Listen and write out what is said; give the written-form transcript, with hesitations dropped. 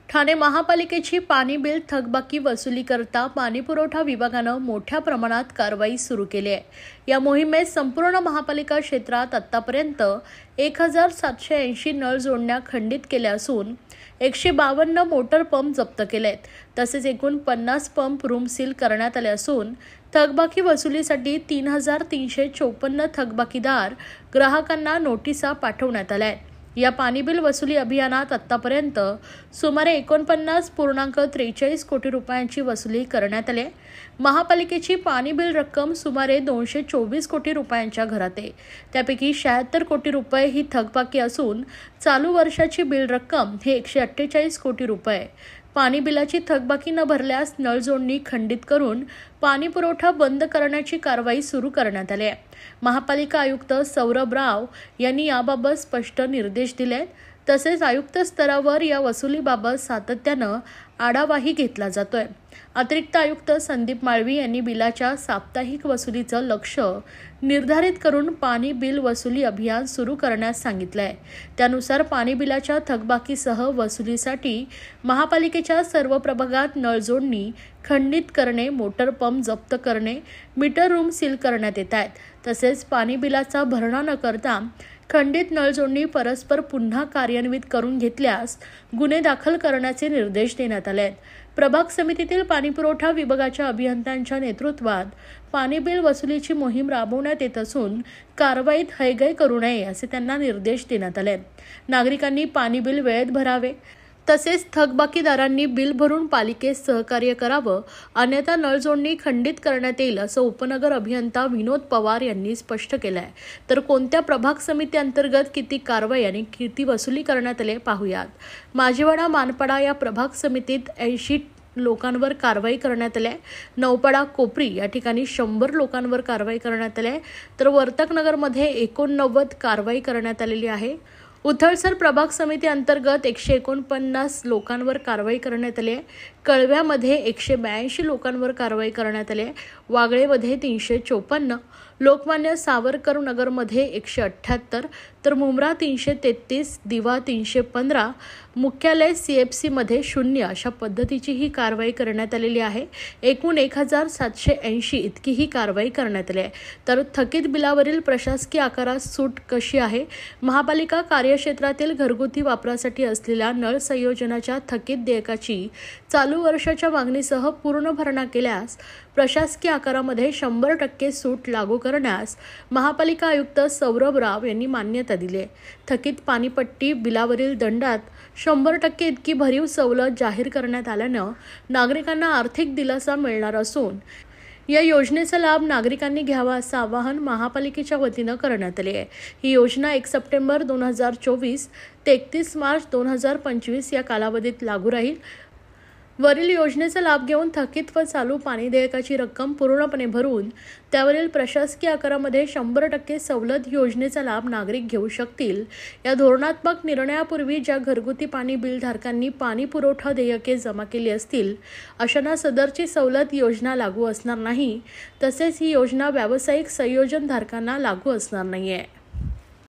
ठाणे महापालिकेची पाणी बिल थकबाकी वसुली करता पाणीपुरवठा विभागानं मोठ्या प्रमाणात कारवाई सुरू केली आहे। या मोहिमेत संपूर्ण महापालिका क्षेत्रात आतापर्यंत 1780 नळ जोडण्या खंडित केल्या असून 152 मोटर पंप जप्त केलेत। तसेच एकूण 50 पंप रूम सील करण्यात आले असून थकबाकी वसुलीसाठी 3354 थकबाकीदार ग्राहकांना नोटिसा पाठवण्यात आल्या आहेत। या पाणी बिल वसुली अभियानात आतापर्यंत सुमारे 49.43 कोटी रुपयांची वसुली करण्यात आली। महापालिकेची पाणी बिल रक्कम सुमारे 224 कोटी रुपयांच्या घरात आहे। त्यापैकी 76 कोटी रुपये ही थकबाकी असून चालू वर्षाची बिल रक्कम हे 148 कोटी रुपये। पाणी बिलाची थकबाकी न भरल्यास नळ जोडणी खंडित करून पाणी पुरवठा बंद करण्याची कारवाई सुरू करण्यात आली आहे। महापालिका आयुक्त सौरभ राव यांनी याबाबत स्पष्ट निर्देश दिले। तसेच आयुक्त स्तरावर या वसुलीबाबत सातत्यानं आढावाही घेतला जातोय। अतिरिक्त आयुक्त संदीप माळवी यांनी बिलाच्या साप्ताहिक वसुलीचं लक्ष्य निर्धारित करून पाणी बिल वसुली अभियान सुरू करण्यास सांगितलंय। त्यानुसार पाणी बिलाच्या थकबाकीसह वसुलीसाठी महापालिकेच्या सर्व प्रभागात नळ जोडणी खंडित करणे, मोटर पंप जप्त करणे, मीटर रूम सील करण्यात येत आहेत। तसेच पाणी बिलाचा भरणा न करता खंडित नळ जोडणी परस्पर पुन्हा कार्यान्वित करून घेतल्यास गुन्हे दाखल करण्याचे निर्देश देण्यात आले आहेत। प्रभाग समितीतील पाणीपुरवठा विभागाच्या अभियंत्यांच्या नेतृत्वात पाणी बिल वसुलीची मोहीम राबवण्यात येत असून कारवाईत हयगय करू नये असे त्यांना निर्देश देण्यात आले। नागरिकांनी पाणी बिल वेळेत भरावे, तसेच थकबाकीदारांनी बिल भरून पालिकेस सहकार्य करावं, अन्यथा नळ जोडणी खंडित करण्यात येईल असं उपनगर अभियंता विनोद पवार यांनी स्पष्ट केलं आहे। तर कोणत्या प्रभाग समिती अंतर्गत किती कारवाई आणि किती वसुली करण्यात आले पाहूयात। माझीवाडा मानपाडा या प्रभाग समितीत 80 लोकांवर कारवाई करण्यात आली। नौपाडा कोपरी या ठिकाणी 100 लोकांवर कारवाई करण्यात आली। तर वर्तकनगरमध्ये 89 कारवाई करण्यात आलेली आहे। उथळसर प्रभाग समिती अंतर्गत 149 लोकांवर कारवाई करण्यात आली आहे। कळव्यामध्ये 182 लोकांवर कारवाई करण्यात आली आहे। वागळेमध्ये 354, लोकमान्य सावरकर नगरमध्ये 178, तर मुंब्रा 333, दिवा 315, मुख्यालय CFC मध्ये 0 अशा पद्धतीची ही कारवाई करण्यात आलेली आहे। एकूण 1780 इतकी ही कारवाई करण्यात आली आहे। तर थकीत बिलावरील प्रशासकीय आकारात सूट कशी आहे? महापालिका कार्यक्षेत्रातील घरगुती वापरासाठी असलेल्या नळ संयोजनाच्या थकीत देयकाची चालू वर्षाच्या मागणीसह पूर्ण भरणा केल्यास प्रशासकीय आकारामध्ये 100% सूट लागू करण्यास महापालिका आयुक्त सौरभ राव यांनी मान्यता दिली आहे। थकीत पाणीपट्टी बिलावरील दंडात 100% इतकी भरीव सवलत जाहीर करण्यात आल्यानं नागरिकांना आर्थिक दिलासा मिळणार असून या योजनेचा लाभ नागरिकांनी घ्यावा असं आवाहन महापालिकेच्या वतीनं करण्यात आले आहे। ही योजना 1 सप्टेंबर 2024 ते 31 मार्च 2025 या कालावधीत लागू राहील। वरील योजनेचा लाभ घेऊन थकीत व चालू पाणी देयकाची रक्कम पूर्णपणे भरून त्यावरील प्रशासकीय आकारामध्ये 100% सवलत योजनेचा लाभ नागरिक घेऊ शकतील। या धोरणात्मक निर्णयापूर्वी ज्या घरगुती पाणी बिलधारकांनी पाणी पुरवठा देयके जमा केली असतील अशांना सदरची सवलत योजना लागू असणार नाही। तसेच ही योजना व्यावसायिक संयोजनधारकांना लागू असणार नाहीये।